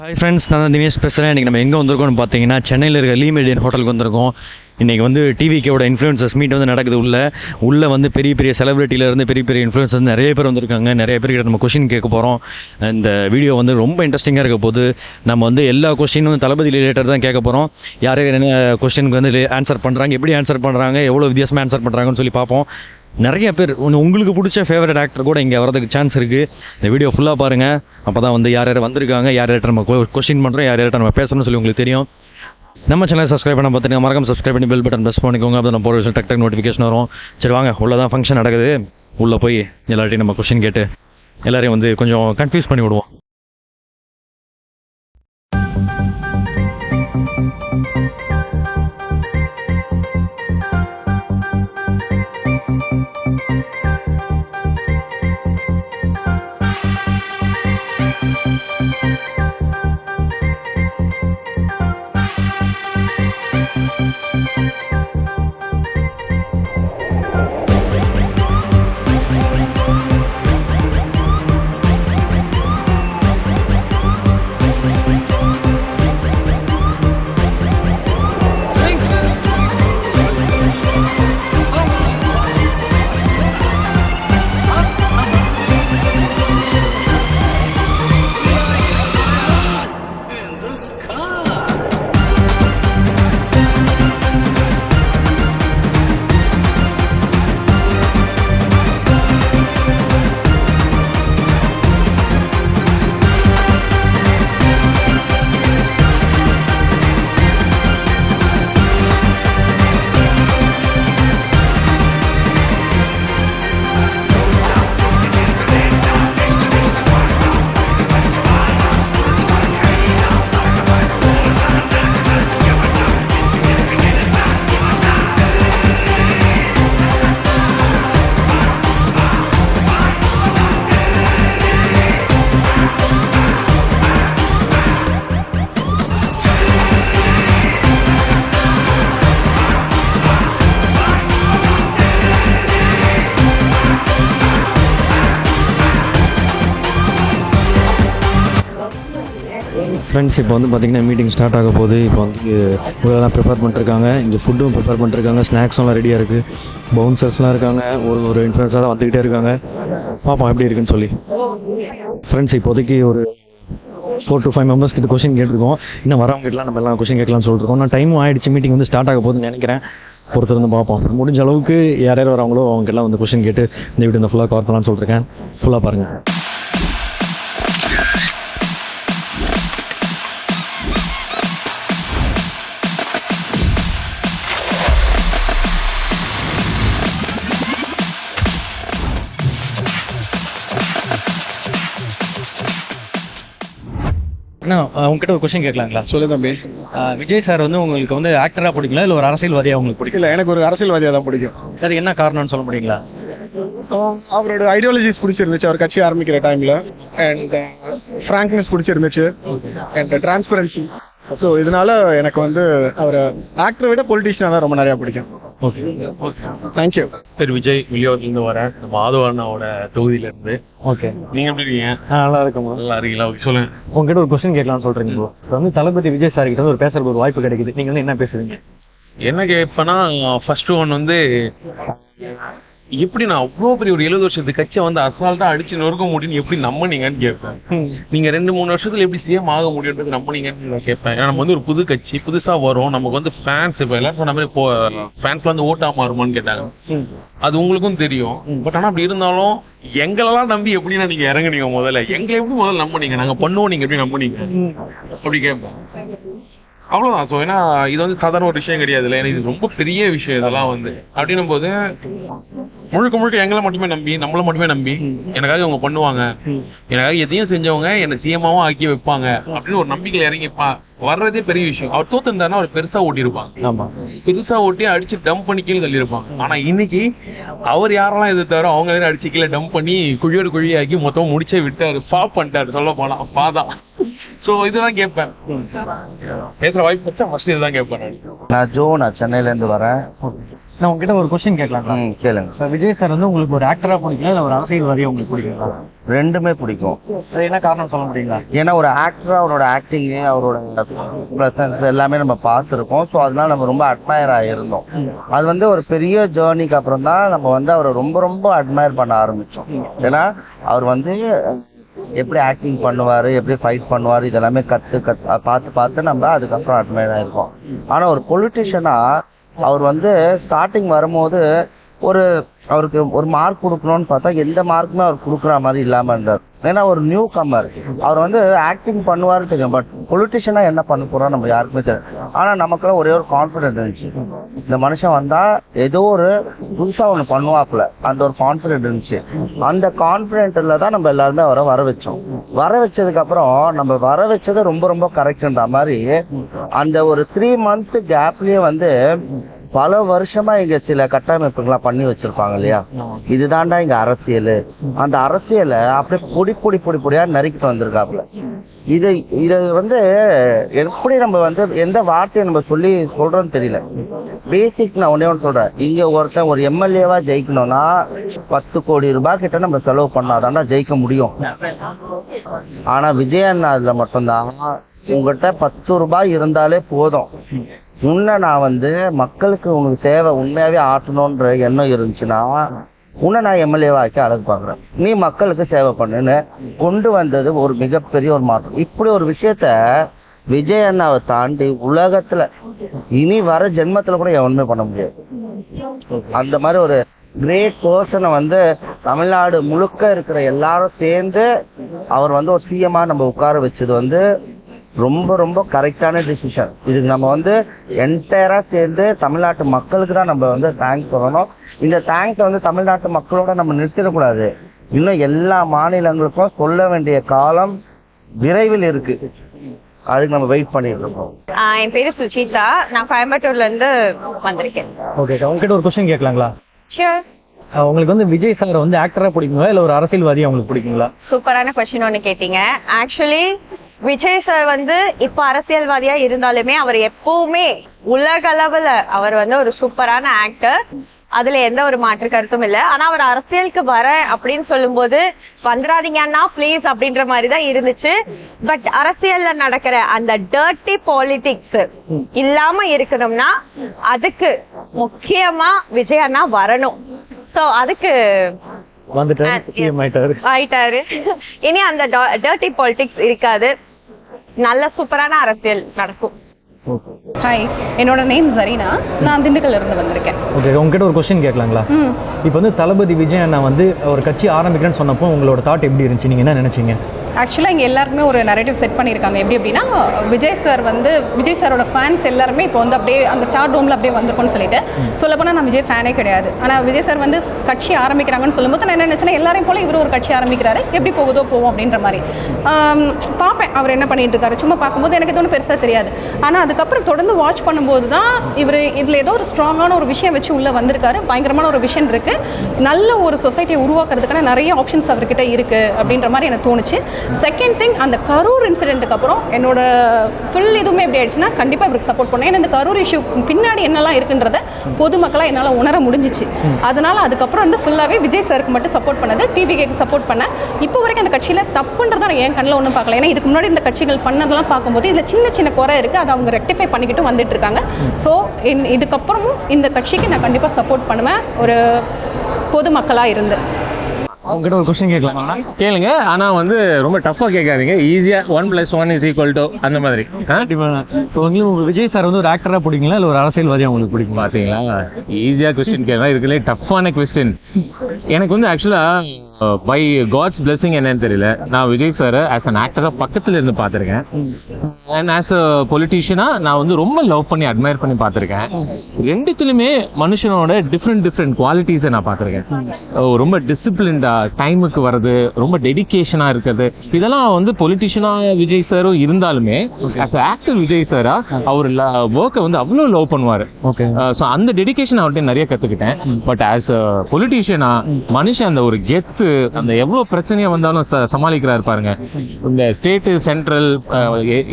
Hi friends, நான் தான் தினேஷ் பேசுகிறேன். இன்றைக்கி நம்ம எங்கே வந்திருக்கோம்னு பார்த்தீங்கன்னா, சென்னையில் இருக்க லீ மெரிடியன் ஹோட்டலுக்கு வந்திருக்கோம். இன்றைக்கி வந்து டிவிக்கோட இன்ஃப்ளூயன்சர்ஸ் மீட் வந்து நடக்குது. உள்ளே வந்து பெரிய பெரிய செலிபிரிட்டியிலேருந்து பெரிய பெரிய இன்ஃப்ளூயன்சர்ஸ் நிறைய பேர் வந்திருக்காங்க. நிறைய பேர்கிட்ட நம்ம கொஷின் கேட்க போகிறோம். இந்த வீடியோ வந்து ரொம்ப இன்ட்ரெஸ்டிங்காக இருக்க போது. நம்ம வந்து எல்லா கொஷினும் வந்து தளபதி ரிலேட்டட் தான் கேட்க போகிறோம். யார் என்ன கொஷினுக்கு வந்து ஆன்சர் பண்ணுறாங்க, எப்படி ஆன்சர் பண்ணுறாங்க, எவ்வளோ வித்தியாசமாக ஆன்சர் பண்ணுறாங்கன்னு சொல்லி பார்ப்போம். நிறைய பேர் உங்களுக்கு பிடிச்ச ஃபேவரட் ஆக்டர் கூட இங்கே வரதுக்கு சான்ஸ் இருக்குது. இந்த வீடியோ ஃபுல்லாக பாருங்கள். அப்போ தான் வந்து யார் யார் வந்திருக்காங்க, யார் யார்கிட்ட நம்ம கொஸ்டின் பண்ணுறோம், யார் யார்கிட்ட நம்ம பேசணும்னு சொல்லி உங்களுக்கு தெரியும். நம்ம சேனலை சப்ஸ்கிரைப் பண்ண பார்த்துங்க, மறக்காம சப்ஸ்கிரைப் பண்ணி பெல் பட்டன் ப்ரெஸ் பண்ணிக்கோங்க. அப்போ நம்ம போகிற விஷயம் டக் டக் நோட்டிஃபிகேஷன் வரும். சரி வாங்க, உள்ளே தான் ஃபங்க்ஷன் நடக்குது. உள்ளே போய் எல்லார்ட்டையும் நம்ம கொஸ்டின் கேட்டு எல்லாரையும் வந்து கொஞ்சம் கன்ஃபியூஸ் பண்ணி விடுவோம். ஃப்ரெண்ட்ஸ், இப்போ வந்து பார்த்திங்கன்னா மீட்டிங் ஸ்டார்ட் ஆக போகுது. இப்போ வந்து இதெல்லாம் ப்ரிப்பேர் பண்ணிருக்காங்க. இங்கே ஃபுட்டும் ப்ரிப்பேர் பண்ணிருக்காங்க. ஸ்நாக்ஸ்லாம் ரெடியாக இருக்குது. பவுன்சர்ஸ்லாம் இருக்காங்க. ஒரு இன்ஃப்ளூயன்ஸாக தான் வந்துக்கிட்டே இருக்காங்க. பார்ப்போம் எப்படி இருக்குன்னு சொல்லி. ஃப்ரெண்ட்ஸ், இப்போதைக்கு ஒரு 4 to 5 மெம்பர்ஸ் கிட்ட கொஸ்டின் கேட்டிருக்கோம். இன்னும் வரவங்ககிட்டலாம் நம்ம எல்லாம் கொஸ்டின் கேட்கலாம்னு சொல்லிருக்கோம். நான் டைமும் ஆகிடுச்சு, மீட்டிங் வந்து ஸ்டார்ட் ஆக போகுதுன்னு நினைக்கிறேன். பொறுத்திருந்து பார்ப்போம். முடிஞ்ச அளவுக்கு யார் யார் வரவங்களோ அவங்கெல்லாம் வந்து கொஸ்டின் கேட்டு இந்த வீடியோ இந்த ஃபுல்லாக கவர் பண்ணலாம்னு சொல்லியிருக்கேன். ஃபுல்லாக பாருங்கள். உங்ககிட்ட ஒரு கொஸ்டின் கேட்கலாங்களா? சொல்லு தம்பி. விஜய் சார் வந்து உங்களுக்கு வந்து ஆக்டரா பிடிக்கல, இல்லை ஒரு அரசியல்வாதியா உங்களுக்கு பிடிக்கல? எனக்கு ஒரு அரசியல்வாதியாக தான் பிடிக்கும். சார், என்ன காரணம்னு சொல்ல முடியுங்களா? அவரோட ஐடியாலஜிஸ் பிடிச்சிருந்துச்சு அவர் கட்சி ஆரம்பிக்கிற டைம்ல. அண்ட் ஃப்ராங்க்னஸ் பிடிச்சிருந்துச்சு. And transparency. ஸோ இதனால எனக்கு வந்து அவர் ஆக்டரை விட பொலிட்டிஷியனாக தான் ரொம்ப நிறையா பிடிக்கும். Okay okay, thank you. பேர் விஜய், வெளியூர்லேருந்து வரேன். நம்ம ஆதவண்ணாவோட தொகுதியிலேருந்து. ஓகே, நீங்கள் எப்படி இருக்கீங்க? நல்லா இருக்குமா? நல்லா இருக்கீங்களா? ஓகே, சொல்லுங்க. உங்ககிட்ட ஒரு கொஸ்டின் கேட்கலாம்னு சொல்றீங்க. இப்போ வந்து தளபதி விஜய் சார் கிட்ட ஒரு பேசுறதுக்கு ஒரு வாய்ப்பு கிடைக்குது. நீங்க வந்து என்ன பேசுறீங்க? என்ன கேட்பேன்னா, ஃபர்ஸ்ட் ஒன் வந்து எப்படி நான் அவ்வளோ பெரிய ஒரு 70 வருஷத்து கட்சியை வந்து அசால்ட்டா அடிச்சு நொறுக்க முடியும்னு எப்படி நம்பினீங்கன்னு கேட்பேன். நீங்க 2-3 வருஷத்துல எப்படி சிஎம் ஆக முடியும்ன்றது நம்பினீங்கன்னு நான் கேட்பேன். ஏன்னா நம்ம வந்து ஒரு புது கட்சி புதுசா வரும், நமக்கு வந்து ஃபேன்ஸ் இப்போ எல்லாரும் சொன்ன மாதிரி ஃபேன்ஸ்ல வந்து ஓட்டா மாறுமான்னு கேட்டாங்க. அது உங்களுக்கும் தெரியும். பட் ஆனா அப்படி இருந்தாலும் எங்களெல்லாம் நம்பி எப்படின்னா நீங்க இறங்குனீங்க? முதல்ல எங்களை எப்படி முதல்ல நம்பினீங்க? நாங்க பண்ணுவோம், நீங்க எப்படி நம்பினீங்க அப்படி கேட்பேன். அவ்வளவுதான். ஸோ ஏன்னா இது வந்து சாதாரண ஒரு விஷயம் கிடையாது இல்லை, ஏன்னா இது ரொம்ப பெரிய விஷயம். இதெல்லாம் வந்து அப்படின்னும் போது முழுக்க முழுக்க எங்களை மட்டுமே நம்பி, நம்மளை மட்டுமே நம்பி எனக்காக இவங்க பண்ணுவாங்க, எனக்காக எதையும் செஞ்சவங்க என்னை சிஎம்மாவும் ஆக்கி வைப்பாங்க அப்படின்னு ஒரு நம்பிக்கையில் இறங்கி வர்றதே பெரிய விஷயம். அவர் தோத்துருந்தாருன்னா அவர் பெருசா ஓட்டிருப்பாங்க. பெருசா ஓட்டி அடிச்சு டம்ப் பண்ணி கீழே தள்ளியிருப்பாங்க. ஆனா இன்னைக்கு அவர் யாரெல்லாம் எதிர்த்தாரோ அவங்க அடிச்சு கீழே டம்ப் பண்ணி குழியோடு குழியாக்கி மொத்தம் முடிச்சே விட்டாரு. ஃபா பண்ணிட்டாரு, சொல்ல போனா ஃபாதா. சோ இதுதான் கேட்பேன். பேசுற வாய்ப்பு வச்சா ஃபர்ஸ்ட் இதுதான் கேட்பேன். நான் ஜோ, நான் சென்னையில இருந்து வரேன். நான் உங்ககிட்ட ஒரு கொஸ்டின் கேட்கலாம். கேளுங்க. விஜய் சார் வந்து உங்களுக்கு ஒரு ஆக்டரா பிடிக்கல, இல்ல ஒரு அரசியல்வாதியா உங்களுக்கு பிடிக்குங்களா? ரெண்டுமே பிடிக்கும். என்ன காரணம் சொல்ல முடியுங்களா? ஏன்னா ஒரு ஆக்டரா அவரோட ஆக்டிங்கு, அவரோட ப்ரெசன்ஸ் எல்லாமே நம்ம பார்த்துருக்கோம். ஸோ அதனால நம்ம ரொம்ப அட்மயர் ஆகிருந்தோம். அது வந்து ஒரு பெரிய ஜேர்னிக்கு அப்புறம் தான் நம்ம வந்து அவரை ரொம்ப ரொம்ப அட்மயர் பண்ண ஆரம்பித்தோம். ஏன்னா அவர் வந்து எப்படி ஆக்டிங் பண்ணுவார், எப்படி ஃபைட் பண்ணுவார், இதெல்லாமே பார்த்து நம்ம அதுக்கப்புறம் அட்மயர் ஆகிருக்கோம். ஆனால் ஒரு பொலிட்டிஷியனாக அவர் வந்து ஸ்டார்டிங் வரும்போது அவருக்கு ஒரு மார்க் கொடுக்கணும்னு பார்த்தா எந்த மார்க்குமே அவர் கொடுக்குற மாதிரி இல்லாமல் இருந்தார். ஏன்னா ஒரு நியூ கம்மர், அவர் வந்து ஆக்டிங் பண்ணுவார் தெரியும், பட் பொலிட்டிஷியனாக என்ன பண்ண போகிறோம் நம்ம யாருக்குமே தெரியும். ஆனால் நமக்குலாம் ஒரே ஒரு கான்ஃபிடென்ட் இருந்துச்சு, இந்த மனுஷன் வந்தால் ஏதோ ஒரு புதுசாக ஒன்று பண்ணுவாப்புல, அந்த ஒரு கான்ஃபிடென்ட் இருந்துச்சு. அந்த கான்ஃபிடென்ட்டில் தான் நம்ம எல்லாருமே அவரை வர வச்சோம். வர வச்சதுக்கப்புறம் நம்ம வர வச்சது ரொம்ப ரொம்ப கரெக்டுன்ற மாதிரி அந்த ஒரு 3 month கேப்லேயே வந்து பல வருஷமா இங்க சில கட்டமைப்புகள்லாம் பண்ணி வச்சிருப்பாங்க இல்லையா, இதுதான்டா இங்க அரசியல். அந்த அரசியலை அப்படியே பொடியா நறுக்கிட்டு வந்திருக்காப்புல. இதை வந்து எப்படி நம்ம வந்து எந்த வார்த்தையை நம்ம சொல்றோம்னு தெரியல. பேசிக் நான் ஒன்னே ஒன்று சொல்றேன், இங்க ஒருத்தன் ஒரு எம்எல்ஏவா ஜெயிக்கணும்னா 10 கோடி ரூபாய் கிட்ட நம்ம செலவு பண்ணாதான்டா ஜெயிக்க முடியும். ஆனா விஜய் அண்ணா அதுல மட்டும்தான் உங்ககிட்ட 10 ரூபாய் இருந்தாலே போதும், உன்னை நான் வந்து மக்களுக்கு உனக்கு சேவை உண்மையாவே ஆட்டணுன்ற எண்ணம் இருந்துச்சுன்னா உன்னை நான் எம்எல்ஏவாக்கி அழகு பார்க்குறேன், நீ மக்களுக்கு சேவை பண்ணுன்னு கொண்டு வந்தது ஒரு மிகப்பெரிய ஒரு மாற்றம். இப்படி ஒரு விஷயத்த விஜய் அண்ணாவை தாண்டி உலகத்துல இனி வர ஜென்மத்துல கூட எவனுமே பண்ண முடியாது. அந்த மாதிரி ஒரு கிரேட் பர்சனை வந்து தமிழ்நாடு முழுக்க இருக்கிற எல்லாரும் சேர்ந்து அவர் வந்து ஒரு சிஎம்மா நம்ம உட்கார வச்சது வந்து ரொம்ப ரொம்ப கரெக்டான டிசிஷன். இதுக்கு நம்ம வந்து என்டையரா சேர்ந்து தமிழ்நாட்டு மக்களுக்கு தான் நம்ம வந்து தேங்க்ஸ் சொல்லணும். இந்த தேங்க்ஸை வந்து தமிழ்நாட்டு மக்களோட நம்ம நிறுத்திடக்கூடாது, இன்னும் எல்லா மாநிலங்களுக்கும் சொல்ல வேண்டிய காலம் விரைவில் இருக்கு. அதுக்கு நம்ம வெயிட் பண்ணிட்டு இருக்கோம். என் பேரு சுஜிதா, நான் கோயம்புத்தூர்ல இருந்து வந்திருக்கேன். ஓகே, உங்ககிட்ட ஒரு கொஸ்டின் கேட்கலாங்களா? ஷூர். உங்களுக்கு வந்து விஜய் சார் வந்து ஆக்டரா பிடிக்குங்களா இல்ல ஒரு அரசியல்வாதியா உங்களுக்கு பிடிக்குங்களா? சூப்பரான கொஸ்டின் ஒண்ணு கேட்டீங்க. ஆக்சுவலி விஜய் சார் வந்து இப்ப அரசியல்வாதியா இருந்தாலுமே அவர் எப்பவுமே உலக அளவுல அவர் வந்து ஒரு சூப்பரான ஆக்டர், அதுல எந்த ஒரு மாற்று கருத்தும் இல்ல. ஆனா அவர் அரசியலுக்கு வர அப்படின்னு சொல்லும் போது வந்துடாதீங்கன்னா பிளீஸ் அப்படின்ற மாதிரிதான் இருந்துச்சு. பட் அரசியல்ல நடக்கிற அந்த டர்ட்டி பாலிடிக்ஸ் இல்லாம இருக்கணும்னா அதுக்கு முக்கியமா விஜய் அண்ணா வரணும். சோ அதுக்கு ஆயிட்டாரு. இனி அந்த டர்ட்டி பாலிடிக்ஸ் இருக்காது, நல்ல சூப்பரான அரசியல் நடக்கும். ஹாய், என்னோட நேம் ஜரீனா, நான் திண்டுக்கல்ல இருந்து வந்திருக்கேன். ஓகே, உங்ககிட்ட ஒரு கொஸ்டின் கேட்கலாங்களா? இப்போ வந்து தளபதி விஜய் அண்ணா வந்து ஒரு கட்சி ஆரம்பிக்கிறேன்னு சொன்னப்போ உங்களோட தாட் எப்படி இருந்துச்சு, நீங்க என்ன நினைச்சீங்க? ஆக்சுவலாக இங்கே எல்லாருக்குமே ஒரு நரேட்டிவ் செட் பண்ணியிருக்காங்க. எப்படின்னா விஜய் சாரோட ஃபேன்ஸ் எல்லாருமே இப்போ வந்து அப்படியே அந்த ஸ்டார் டோமில் அப்படியே வந்திருக்கோன்னு சொல்லிட்டு சொல்லப்போனால் நான் விஜய் ஃபேனே கிடையாது. ஆனால் விஜய் சார் வந்து கட்சி ஆரம்பிக்கிறாங்கன்னு சொல்லும்போது நான் என்ன நினச்சேன்னா எல்லாரையும் போல இவர் ஒரு கட்சி ஆரம்பிக்கிறாரு, எப்படி போகுதோ போவோம் அப்படின்ற மாதிரி பார்ப்பேன் அவர் என்ன பண்ணிட்டு இருக்காரு. சும்மா பார்க்கும்போது எனக்கு எதுவும் பெருசாக தெரியாது. ஆனால் அதுக்கப்புறம் தொடர்ந்து வாட்ச் பண்ணும்போது தான் இவர் இதில் ஏதோ ஒரு ஸ்ட்ராங்கான ஒரு விஷயம் வச்சு உள்ளே வந்திருக்காரு. பயங்கரமான ஒரு விஷயம் இருக்குது, நல்ல ஒரு சொசைட்டியை உருவாக்குறதுக்கான நிறைய ஆப்ஷன்ஸ் அவர்கிட்ட இருக்குது அப்படின்ற மாதிரி எனக்கு தோணுச்சு. செகண்ட் திங், அந்த கரூர் இன்சிடென்ட்டுக்கு அப்புறம் என்னோட ஃபுல் இதுவுமே எப்படி ஆயிடுச்சுன்னா கண்டிப்பாக இவருக்கு சப்போர்ட் பண்ணேன். ஏன்னா இந்த கரூர் இஷ்யூ பின்னாடி என்னெல்லாம் இருக்குன்றத பொதுமக்களாக என்னால் உணர முடிஞ்சிச்சு. அதனால அதுக்கப்புறம் வந்து ஃபுல்லாகவே விஜய் சாருக்கு மட்டும் சப்போர்ட் பண்ணது, டிவிகேக்கு சப்போர்ட் பண்ணேன். இப்போ வரைக்கும் அந்த கட்சியில் தப்புன்றதை நான் என் கண்ணில் ஒன்றும் பார்க்கல. ஏன்னா இதுக்கு முன்னாடி இந்த கட்சிகள் பண்ணதெல்லாம் பார்க்கும்போது இதில் சின்ன சின்ன குறை இருக்குது, அதை அவங்க ரெக்டிஃபை பண்ணிக்கிட்டு வந்துட்டு இருக்காங்க. ஸோ இதுக்கப்புறமும் இந்த கட்சிக்கு நான் கண்டிப்பாக சப்போர்ட் பண்ணுவேன் ஒரு பொதுமக்களாக இருந்து. உங்ககிட்ட ஒரு கொஸ்டின் கேட்கலாம்? கேளுங்க, ஆனா வந்து ரொம்ப டஃபா கேட்காதீங்க, ஈஸியா 1+1 = அந்த மாதிரி. இப்போ உங்களுக்கு விஜய் சார் வந்து ஒரு ஆக்டரா பிடிக்குங்களா இல்ல ஒரு அரசியல்வாதியா உங்களுக்கு பிடிக்கும்? பாத்தீங்களா, ஈஸியா கொஸ்டின் கேட்கலாம், இருக்குல்ல டஃப்பான கொஸ்டின். எனக்கு வந்து ஆக்சுவலா பை காட்ஸ் பிளெஸிங் என்னன்னு தெரியல, நான் விஜய் சார் ஆஸ் அன் ஆக்டரா பக்கத்துல இருந்து பார்த்திருக்கேன். அண்ட் ஆஸ் அ பொலிட்டீஷியனா நான் வந்து ரொம்ப லவ் பண்ணி அட்மையர் பண்ணி பார்த்திருக்கேன். ரெண்டுத்துலயுமே மனுஷனோட டிஃப்ரெண்ட் குவாலிட்டிஸை நான் பார்த்திருக்கேன். ரொம்ப டிசிப்ளின்டா டைமுக்கு வர்றது, ரொம்ப டெடிகேஷனா இருக்கிறது, இதெல்லாம் வந்து பொலிட்டீஷியனா விஜய் சாரும் இருந்தாலுமே ஆஸ் அ ஆக்டர் விஜய் சாரா அவர் ஒர்க்கை வந்து அவ்வளவு லவ் பண்ணுவாரு. ஸோ அந்த டெடிகேஷன் அவர்கிட்ட நிறைய கத்துக்கிட்டேன். பட் ஆஸ் அ பொலிட்டீஷியனா மனுஷன் அந்த ஒரு கெத்து, அந்த எவ்வளவு பிரச்சனையா வந்தாலும் சமாளிக்கிறாரு பாருங்க. இந்த ஸ்டேட் சென்ட்ரல்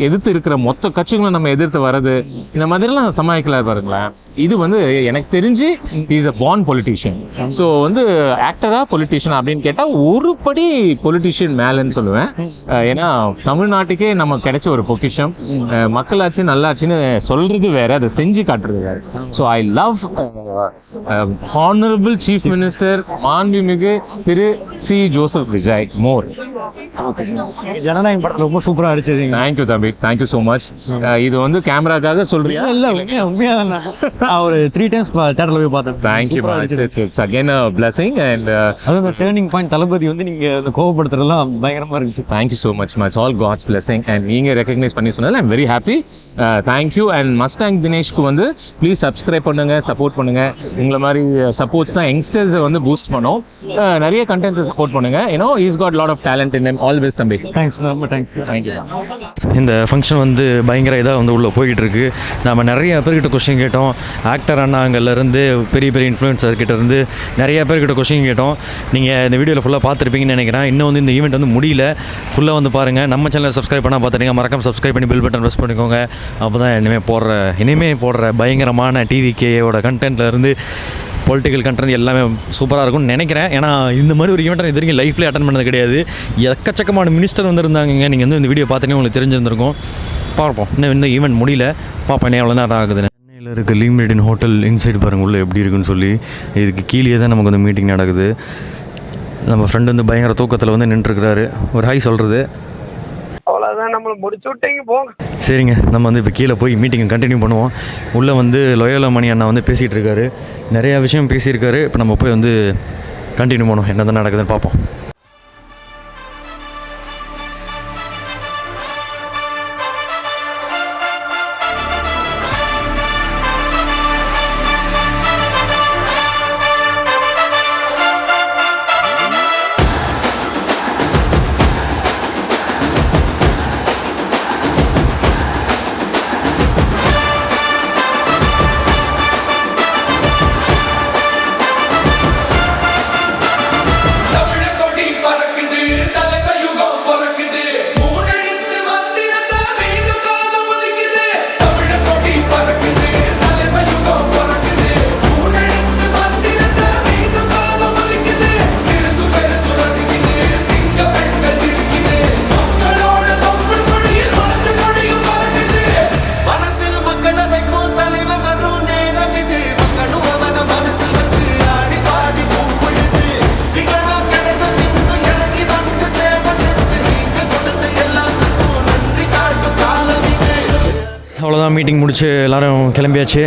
எதிர்த்து இருக்கிற மொத்த கட்சிகளும் நம்ம எதிர்த்து வர்றது, இந்த மாதிரி எல்லாம் சமாளிக்கிறாரு பாருங்களேன். இது வந்து எனக்கு தெரிஞ்சு is a born politician. So வந்து ஆக்டரா பொலிட்டீஷியன் அப்படின்னு கேட்டால் ஒரு படி பொலிட்டீஷியன் மேலேன்னு சொல்லுவேன். ஏன்னா தமிழ்நாட்டுக்கே நம்ம கிடைச்ச ஒரு பொக்கிஷம். மக்களாட்சி நல்லாட்சின்னு சொல்றது வேற, அதை செஞ்சு காட்டுறது வேற. So I love honourable chief minister மாண்புமிகு திரு சி ஜோசப் விஜய் மோர். ஜனநாயகம் படத்தில் ரொம்ப சூப்பராக அடிச்சிருக்கீங்க. தேங்க்யூ தம்பி, தேங்க்யூ ஸோ மச். இது வந்து கேமராக்காக சொல்றியா? இல்லை உண்மையாக ஒரு 3 times தேட்டரில் போய் பார்த்தேன். Thank you, it's again a blessing. and அது டேர்னிங் பாயிண்ட் தளபதி வந்து நீங்கள் கோவப்படுத்துறதுலாம் பயங்கரமாக இருந்துச்சு. Thank you so much. Much all gods blessing. and நீங்கள் ரெக்கக்னைஸ் பண்ணி சொன்னதில் I'm very happy. Thank you. And Mustang தினேஷ்க்கு வந்து ப்ளீஸ் சப்ஸ்கிரைப் பண்ணுங்க, சப்போர்ட் பண்ணுங்க. உங்களை மாதிரி சப்போர்ட்ஸ் தான் யங்ஸ்டர்ஸை வந்து பூஸ்ட் பண்ணோம். நிறைய கண்டென்ட்ஸை சப்போர்ட் பண்ணுங்க. You know is got lot of talent in him. All best தம்பி. தேங்க்ஸ், ரொம்ப தேங்க்ஸ். தேங்க்யூ. இந்த ஃபங்க்ஷன் வந்து பயங்கர இதாக வந்து உள்ளே போய்கிட்டு இருக்கு. நம்ம நிறைய பேர்கிட்ட கொஸ்டின் கேட்டோம். ஆக்டர் அண்ணாங்கள்லேருந்து பெரிய பெரிய இன்ஃப்ளூயன்சர்கிட்ட இருந்து நிறைய பேர்கிட்ட கொஸ்டின் கேட்டோம். நீங்கள் இந்த வீடியோவில் ஃபுல்லாக பார்த்துருப்பீங்கன்னு நினைக்கிறேன். இன்னும் வந்து இந்த ஈவெண்ட் வந்து முடியல. ஃபுல்லாக வந்து பாருங்கள். நம்ம சேனலை சப்ஸ்கிரைப் பண்ணால் பார்த்துருங்க. மறக்காம சப்ஸ்கிரைப் பண்ணி பெல் பட்டன் ப்ரெஸ் பண்ணிக்கோங்க. அப்போ தான் இனிமேல் போடுற பயங்கரமான டிவிகேயோட கண்டென்ட்லேருந்து பொலிட்டிக்கல் கண்டென்ட் எல்லாமே சூப்பராக இருக்கும்னு நினைக்கிறேன். ஏன்னா இந்த மாதிரி ஒரு ஈவெண்ட் இது வரைக்கும் லைஃப்லேயே அட்டன் பண்ணது கிடையாது. எக்கச்சக்கமான மினிஸ்டர் வந்துருந்தாங்க. நீங்கள் வந்து இந்த வீடியோ பார்த்தீங்கன்னா உங்களுக்கு தெரிஞ்சிருந்திருக்கும். பார்ப்போம். இன்னும் ஈவெண்ட் முடியல. பார்ப்போம் எவ்வளோ நேரம் ஆகுது. சென்னையில் இருக்க லீ மெரிடியன் ஹோட்டல் இன்சைட் பாருங்க உள்ள எப்படி இருக்குன்னு சொல்லி. இதுக்கு கீழே தான் நமக்கு வந்து மீட்டிங் நடக்குது. நம்ம ஃப்ரெண்டு வந்து பயங்கர தூக்கத்தில் வந்து நின்றுருக்கிறாரு. ஒரு ஹாய் சொல்கிறது. அவ்வளோதான், நம்மளை முடிச்சு விட்டீங்க போங்க. சரிங்க, நம்ம வந்து இப்போ கீழே போய் மீட்டிங்கை கண்டினியூ பண்ணுவோம். உள்ளே வந்து லோயோலா மணி அண்ணா வந்து பேசிகிட்டு இருக்காரு. நிறையா விஷயம் பேசியிருக்காரு. இப்போ நம்ம போய் வந்து கண்டினியூ பண்ணுவோம். என்ன தான் நடக்குதுன்னு பார்ப்போம். அவ்வளோதான், மீட்டிங் முடிச்சு எல்லோரும் கிளம்பியாச்சு.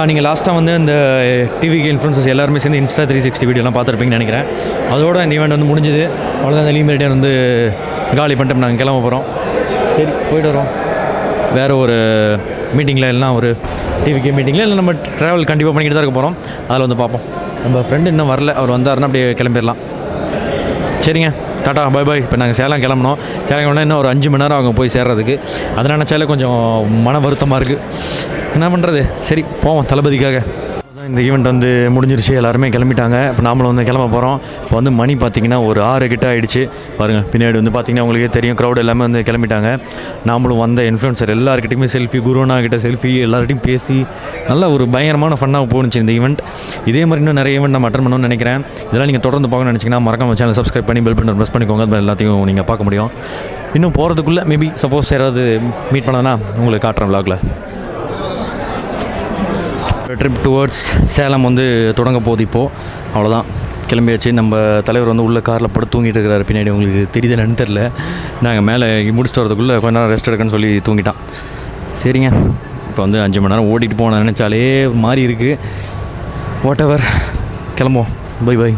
நீங்கள் லாஸ்ட்டாக வந்து இந்த டிவிக்கு இன்ஃப்ளூயன்சர்ஸ் எல்லாருமே சேர்ந்து இன்ஸ்டா 360 வீடியோலாம் பார்த்துருப்பீங்கன்னு நினைக்கிறேன். அதோட இந்த ஈவெண்ட் வந்து முடிஞ்சுது. அவ்வளோதான், இந்த லீ மெரிடியன் வந்து காலி பண்ணிட்டு நாங்கள் கிளம்ப போகிறோம். சரி, போய்ட்டு வரோம். வேறு ஒரு மீட்டிங்கில் எல்லாம் ஒரு டிவிக்கு மீட்டிங்கில் இல்லை நம்ம ட்ராவல் கண்டிப்பாக பண்ணிக்கிட்டு தான் இருக்க போகிறோம். அதில் வந்து பார்ப்போம். நம்ம ஃப்ரெண்டு இன்னும் வரல. அவர் வந்தாருன்னா அப்படியே கிளம்பிடலாம். சரிங்க, டாட்டா, பை பாய். இப்போ நாங்கள் சேலம் கிளம்பணும். சேலம் கிளம்பினா இன்னும் ஒரு 5 மணி நேரம் அவங்க போய் சேர்றதுக்கு. அதை நினச்சாலே கொஞ்சம் மன வருத்தமாக இருக்குது. என்ன பண்ணுறது? சரி, போவோம் தளபதிக்காக. இந்த ஈவெண்ட் வந்து முடிஞ்சிருச்சு. எல்லாருமே கிளம்பிட்டாங்க. இப்போ நாமளும் வந்து கிளம்ப போகிறோம். இப்போ வந்து மணி பார்த்திங்கன்னா ஒரு 6 கிட்ட ஆகிடுச்சு. பாருங்கள் பின்னாடி வந்து பார்த்திங்கன்னா உங்களுக்கே தெரியும், க்ரௌட் எல்லாமே வந்து கிளம்பிட்டாங்க. நாமளும் வந்த இன்ஃப்ளூயன்சர் எல்லாருக்கிட்டையுமே செல்ஃபி, குருனா கிட்ட செல்ஃபி, எல்லார்கிட்டையும் பேசி நல்ல ஒரு பயங்கரமான ஃபன்னாக போணுச்சு இந்த ஈவெண்ட். இதே மாதிரி இன்னும் நிறைய ஈவெண்ட் நம்ம அட்டன் பண்ணணும்னு நினைக்கிறேன். இதெல்லாம் நீங்கள் தொடர்ந்து பார்க்கணும்னு நினச்சிங்கன்னா மறக்காம சேனல் சப்ஸ்கிரைப் பண்ணி பெல் பட்டன் ப்ரெஸ் பண்ணிக்கோங்க. அது எல்லாத்தையும் நீங்கள் பார்க்க முடியும். இன்னும் போகிறதுக்குள்ளே மேபி சப்போஸ் யாராவது மீட் பண்ணனா உங்களுக்கு காட்டுறேன் vlogல. ட்ரிப் டுவர்ட்ஸ் சேலம் வந்து தொடங்க போகுது. இப்போது அவ்வளோதான், கிளம்பியாச்சு. நம்ம தலைவர் வந்து உள்ள காரில் படுத்து தூங்கிட்டு இருக்கிறாரு. பின்னாடி உங்களுக்கு தெரியுதுன்னு தெரில. நாங்கள் மேலே முடிச்சுட்டு வரதுக்குள்ளே கொஞ்ச நேரம் ரெஸ்ட் எடுக்கணும்னு சொல்லி தூங்கிட்டான். சரிங்க, இப்போ வந்து 5 மணி நேரம் ஓடிட்டு போன நினச்சாலே மாறி இருக்குது. வாட் எவர், கிளம்புவோம். Bye bye.